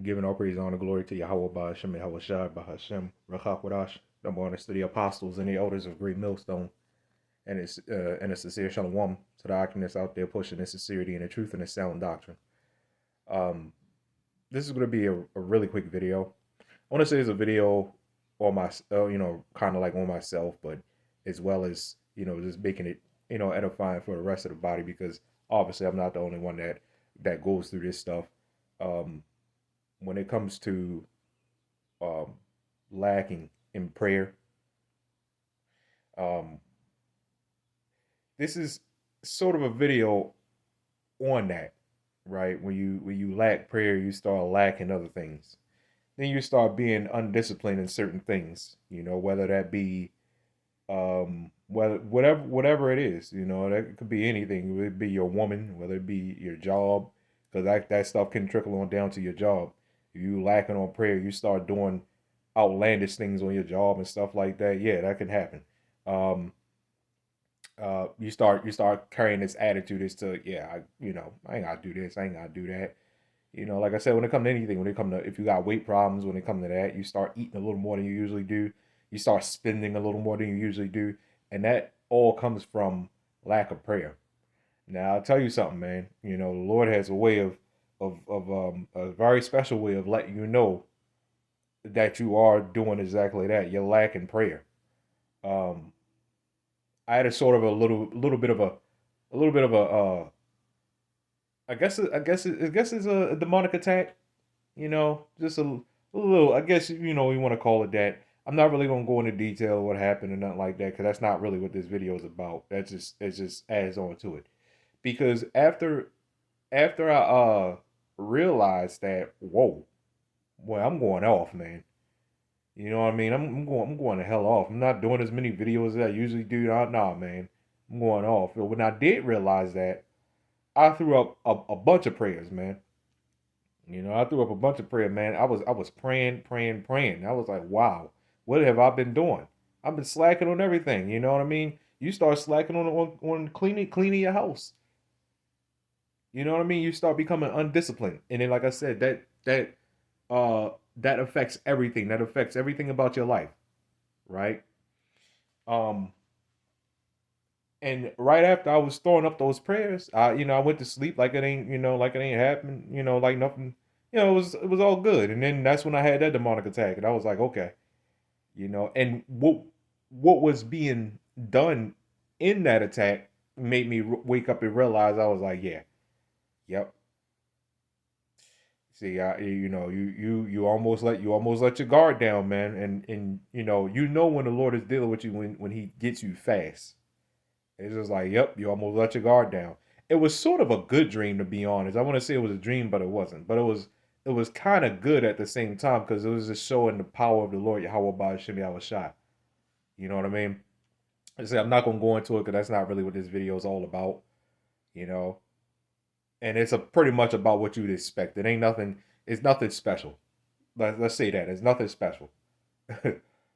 Giving all praise, honor, glory to Yahawah, BAHASHAM, BAHASHAM, Rachakwadash, number one to the apostles and the elders of Great Millstone, and a sincere shalom to the Oculus out there pushing the sincerity and the truth and the sound doctrine. Um, this is going to be a really quick video. I want to say it's a video on my, kind of like on myself, but as well as, just making it, edifying for the rest of the body because obviously I'm not the only one that goes through this stuff. Um, when it comes to um, lacking in prayer, um, this is sort of a video on that, right? When you lack prayer, you start lacking other things. Then you start being undisciplined in certain things, whether that be whether whatever it is, that could be anything. It could be your woman, whether it be your job, because that stuff can trickle on down to your job. If you lacking on prayer, you start doing outlandish things on your job and stuff like that. Yeah, that can happen. Um, you start carrying this attitude as to, yeah, I ain't gotta do this, I ain't gotta do that. Like I said, when it comes to anything, when it comes to, if you got weight problems, when it comes to that, you start eating a little more than you usually do. You start spending a little more than you usually do, and that all comes from lack of prayer. Now I'll tell you something, man. The Lord has a way of a very special way of letting you know that you are doing exactly that. You're lacking prayer. Um, I had a sort of a little bit of a I guess it's a demonic attack. Just a little. I guess you want to call it that. I'm not really gonna go into detail of what happened or nothing like that because that's not really what this video is about. It just adds on to it. Because after I realized that, whoa, boy, I'm going off, man. You know what I mean? I'm going to hell off. I'm not doing as many videos as I usually do. Nah, man. I'm going off. But when I did realize that, I threw up a bunch of prayers, man. I threw up a bunch of prayer, man. I was praying, praying, praying. I was like, wow, what have I been doing? I've been slacking on everything. You know what I mean? You start slacking on cleaning your house. You know what I mean? You start becoming undisciplined, and then, like I said, that affects everything. That affects everything about your life, right? Um, and right after I was throwing up those prayers, I went to sleep like it ain't, like it ain't happened, like nothing, it was all good. And then that's when I had that demonic attack, and I was like, okay, and what was being done in that attack made me wake up and realize I was like, yeah, yep. See, you almost let your guard down, man, and when the Lord is dealing with you when He gets you fast. It's just like, yep, you almost let your guard down. It was sort of a good dream, to be honest. I want to say it was a dream, but it wasn't. But it was kind of good at the same time because it was just showing the power of the Lord Yahawah BAHASHAM YAHAWASHI. You know what I mean? I say I'm not gonna go into it because that's not really what this video is all about. You know, and it's pretty much about what you'd expect. It ain't nothing. It's nothing special. Let's say that it's nothing special.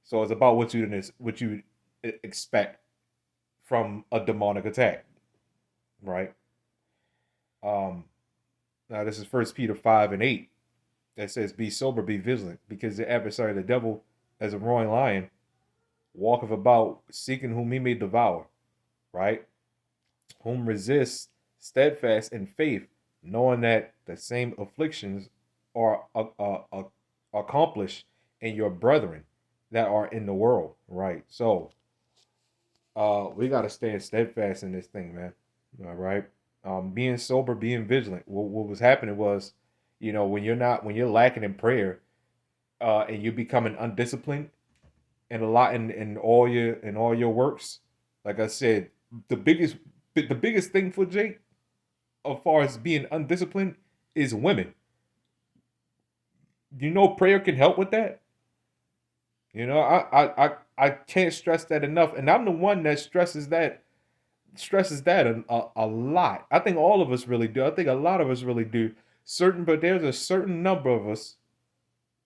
So it's about what you expect from a demonic attack, right? Um, Now this is First Peter 5:8 that says, "Be sober, be vigilant, because the adversary, the devil, as a roaring lion, walketh about seeking whom he may devour." Right? Whom resists steadfast in faith, knowing that the same afflictions are accomplished in your brethren that are in the world. Right? So, we gotta stand steadfast in this thing, man. All right. Being sober, being vigilant. What was happening was, when you're lacking in prayer, and you're becoming undisciplined and a lot in all your works. Like I said, the biggest thing for Jake, as far as being undisciplined, is women. Prayer can help with that. I can't stress that enough, and I'm the one that stresses that a lot. I think all of us really do. I think a lot of us really do. But there's a certain number of us,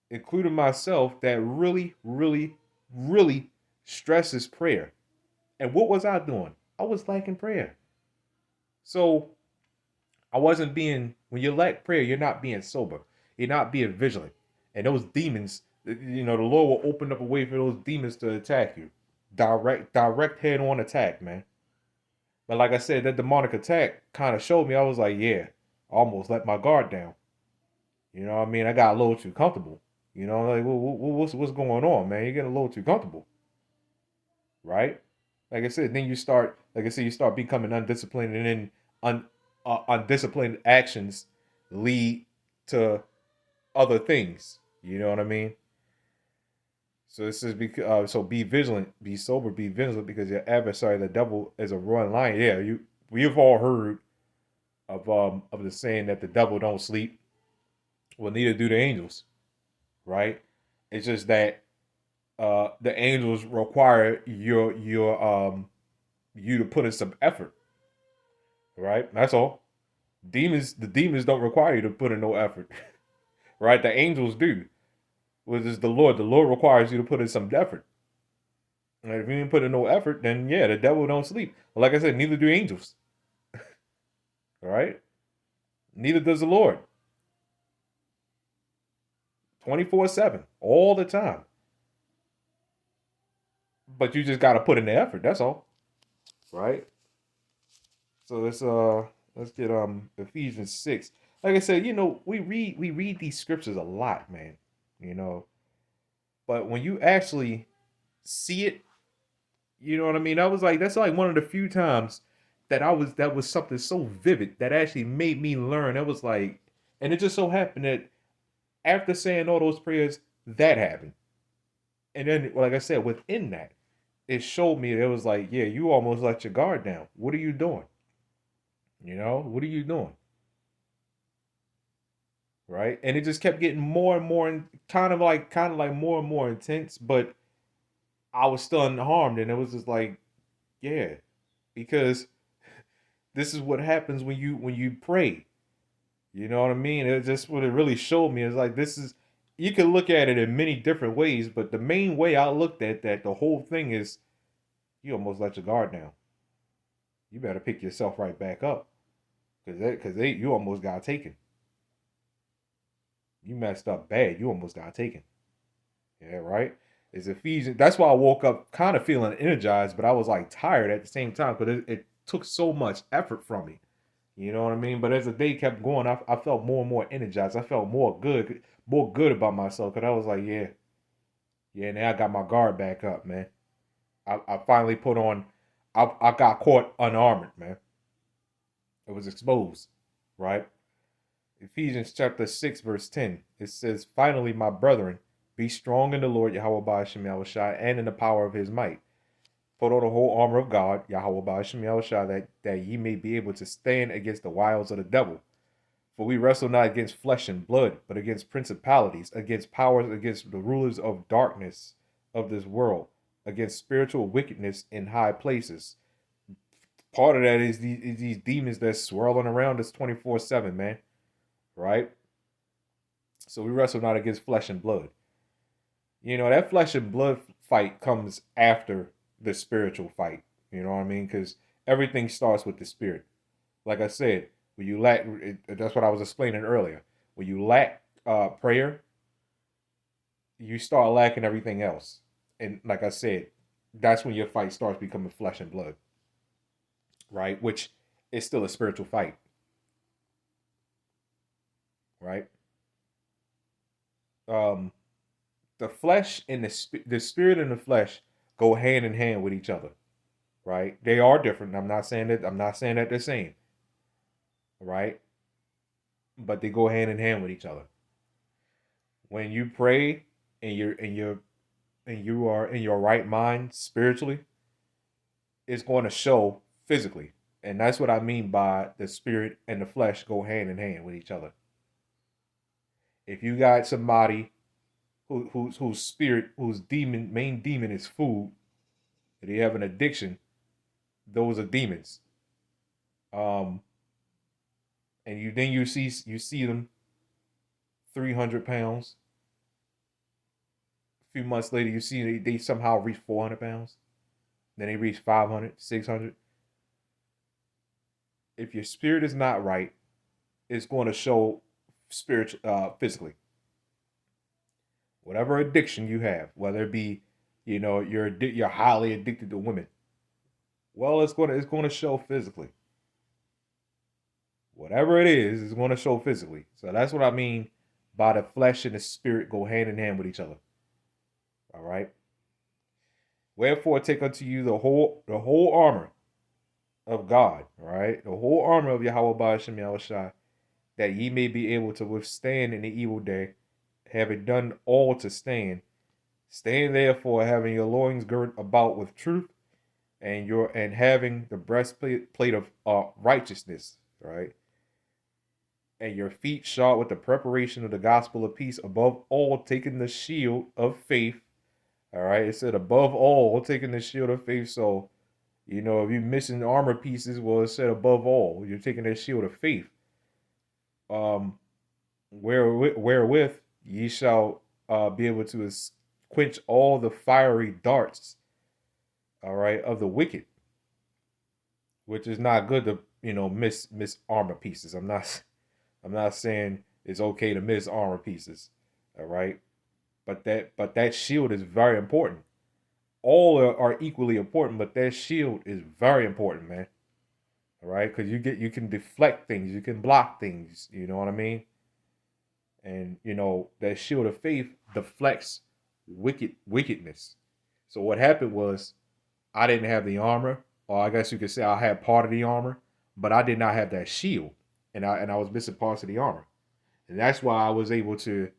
including myself, that really, really, really stresses prayer. And what was I doing? I was lacking prayer. So I wasn't being, when you lack prayer, you're not being sober. You're not being vigilant. And those demons, you know, the Lord will open up a way for those demons to attack you. Direct head on attack, man. But like I said, that demonic attack kind of showed me, I was like, yeah, I almost let my guard down. You know what I mean? I got a little too comfortable. You know, like, what's going on, man? You're getting a little too comfortable, right? Like I said, then you start, like I said, you start becoming undisciplined, and then undisciplined actions lead to other things. You know what I mean? So this is because so be vigilant, be sober, be vigilant, because your adversary, the devil, is a roaring lion. Yeah, we've all heard of the saying that the devil don't sleep. Well, neither do the angels, right? It's just that the angels require you to put in some effort, right? That's all. The demons don't require you to put in no effort, right? The angels do. Which is the Lord. The Lord requires you to put in some effort. And if you didn't put in no effort, then yeah, the devil don't sleep. Like I said, neither do angels. All right? Neither does the Lord. 24/7, all the time. But you just gotta put in the effort, that's all. Right? So let's get Ephesians 6. Like I said, you know, we read these scriptures a lot, man. You know. But when you actually see it, you know what I mean? That's like one of the few times that was something so vivid that actually made me learn. It was like, and it just so happened that after saying all those prayers, that happened. And then, like I said, within that, it showed me that it was like, yeah, you almost let your guard down. What are you doing? You know, what are you doing? Right? And it just kept getting more and more, and kind of like more and more intense. But I was still unharmed, and it was just like, yeah, because this is what happens when you pray. You know what I mean? It's just what it really showed me is like, this is, you can look at it in many different ways, but the main way I looked at that, the whole thing is, you almost let your guard down. You better pick yourself right back up, because you almost got taken. You messed up bad. You almost got taken. Yeah, right. It's Ephesians. That's why I woke up kind of feeling energized, but I was like tired at the same time because it took so much effort from me. You know what I mean? But as the day kept going, I felt more and more energized. I felt more good about myself, because I was like, yeah, yeah. Now I got my guard back up, man. I finally put on. I got caught unarmored, man. It was exposed, right? Ephesians chapter 6, verse 10. It says, finally, my brethren, be strong in the Lord YAHAWASHI and in the power of his might. Put on the whole armor of God, YAHAWASHI, that ye may be able to stand against the wiles of the devil. For we wrestle not against flesh and blood, but against principalities, against powers, against the rulers of darkness of this world, against spiritual wickedness in high places. Part of that is these demons that's swirling around us 24/7, man. Right? So we wrestle not against flesh and blood. You know, that flesh and blood fight comes after the spiritual fight. You know what I mean? Because everything starts with the spirit. Like I said, when you lack, that's what I was explaining earlier. When you lack prayer, you start lacking everything else. And like I said, that's when your fight starts becoming flesh and blood, right? Which is still a spiritual fight, right? Um, the flesh and the spirit and the flesh go hand in hand with each other, right? They are different. I'm not saying that they're same, right? But they go hand in hand with each other. When you pray and you are in your right mind spiritually, it's going to show physically. And that's what I mean by the spirit and the flesh go hand in hand with each other. If you got somebody whose spirit, whose main demon is food, and they have an addiction, those are demons. Um, and you see them 300 pounds. A few months later, you see they somehow reach 400 pounds. Then they reach 500, 600. If your spirit is not right, it's going to show physically. Whatever addiction you have, whether it be, you're highly addicted to women. Well, it's gonna show physically. Whatever it is, it's gonna show physically. So that's what I mean by the flesh and the spirit go hand in hand with each other. All right. Wherefore take unto you the whole armor of God, all right? The whole armor of Yahweh BAHASHAM YAHWASHI, that ye may be able to withstand in the evil day, having done all to stand. Stand therefore, having your loins girt about with truth, and having the breastplate of righteousness, right? And your feet shod with the preparation of the gospel of peace, above all taking the shield of faith. All right, it said above all taking the shield of faith. So, if you're missing armor pieces, well, it said above all, you're taking that shield of faith. Wherewith ye shall be able to quench all the fiery darts, all right, of the wicked, which is not good to miss armor pieces. I'm not saying it's okay to miss armor pieces, all right, but that shield is very important. All are equally important, but that shield is very important, man. All right, because you can deflect things, you can block things. You know what I mean? And that shield of faith deflects wickedness. So what happened was, I didn't have the armor, or I guess you could say I had part of the armor, but I did not have that shield, and I was missing parts of the armor, and that's why I was able to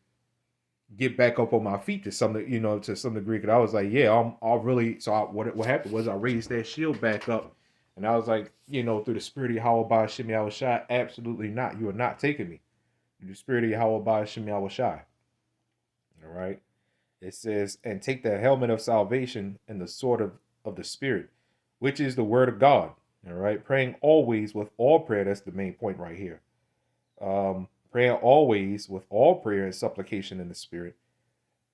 get back up on my feet to some degree. Because I was like, yeah, I'll really. So what happened was, I raised that shield back up, and I was like, through the spirit of Yahweh BAHASHAM YAHWASHI, absolutely not. You are not taking me. The spirit of Yahweh BAHASHAM YAHWASHI. All right. It says, and take the helmet of salvation and the sword of the spirit, which is the word of God. All right. Praying always with all prayer. That's the main point right here. Praying always with all prayer and supplication in the spirit,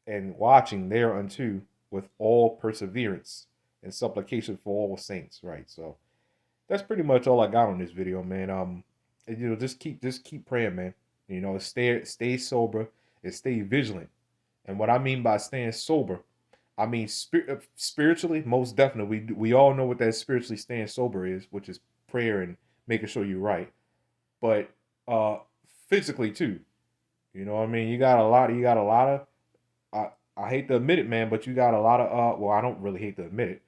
and watching thereunto with all perseverance and supplication for all saints. Right. So that's pretty much all I got on this video, man. And, just keep praying, man. Stay sober and stay vigilant. And what I mean by staying sober, I mean spiritually, most definitely. We all know what that spiritually staying sober is, which is prayer and making sure you're right. But physically too, you know what I mean. You got a lot of. I hate to admit it, man, but you got a lot of. Well, I don't really hate to admit it,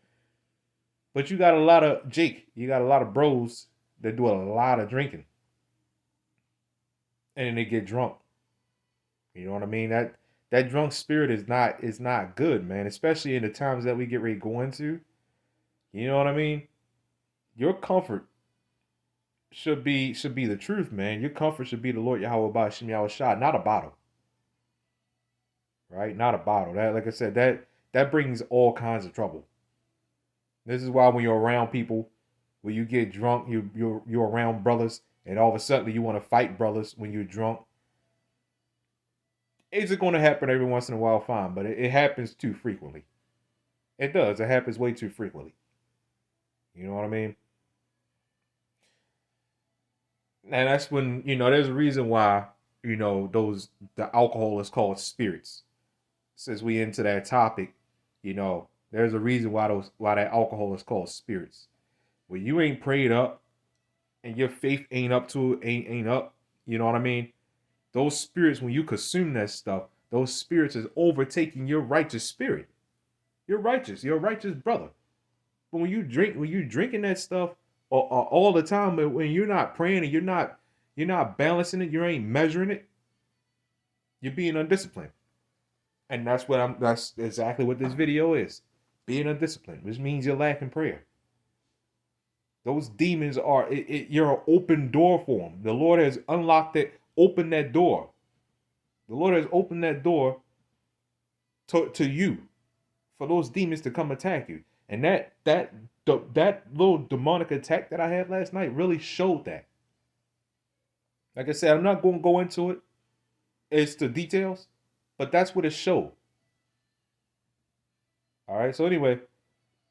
but you got a lot of Jake. You got a lot of bros that do a lot of drinking, and then they get drunk. You know what I mean? That drunk spirit is not good, man. Especially in the times that we get ready to go into. You know what I mean? Your comfort should be the truth, man. Your comfort should be the Lord Yahweh BAHASHAM YAHWASHI, not a bottle. Right? Not a bottle. That, like I said, that brings all kinds of trouble. This is why when you're around people, when you get drunk, you're around brothers, and all of a sudden you want to fight brothers when you're drunk. Is it going to happen every once in a while? Fine, but it happens too frequently. It does. It happens way too frequently. You know what I mean? And that's when, there's a reason why, the alcohol is called spirits. Since we into that topic, there's a reason why that alcohol is called spirits. When you ain't prayed up and your faith ain't up to it, ain't up, you know what I mean? Those spirits, when you consume that stuff, those spirits is overtaking your righteous spirit. You're righteous. You're a righteous brother. But when you drinking that stuff all the time, when you're not praying and you're not balancing it, you ain't measuring it, you're being undisciplined. And that's exactly what this video is. Being undisciplined, which means you're lacking prayer. Those demons you're an open door for them. The Lord has unlocked it, opened that door. The Lord has opened that door to you for those demons to come attack you. And that little demonic attack that I had last night really showed that. Like I said, I'm not going to go into it. It's the details, but that's what it showed. All right. So anyway,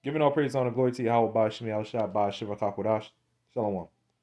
giving all praise, honor, glory to Yahweh BAHASHAM YAHWASHI, BAHASHAM YAHWASHI. Shalom.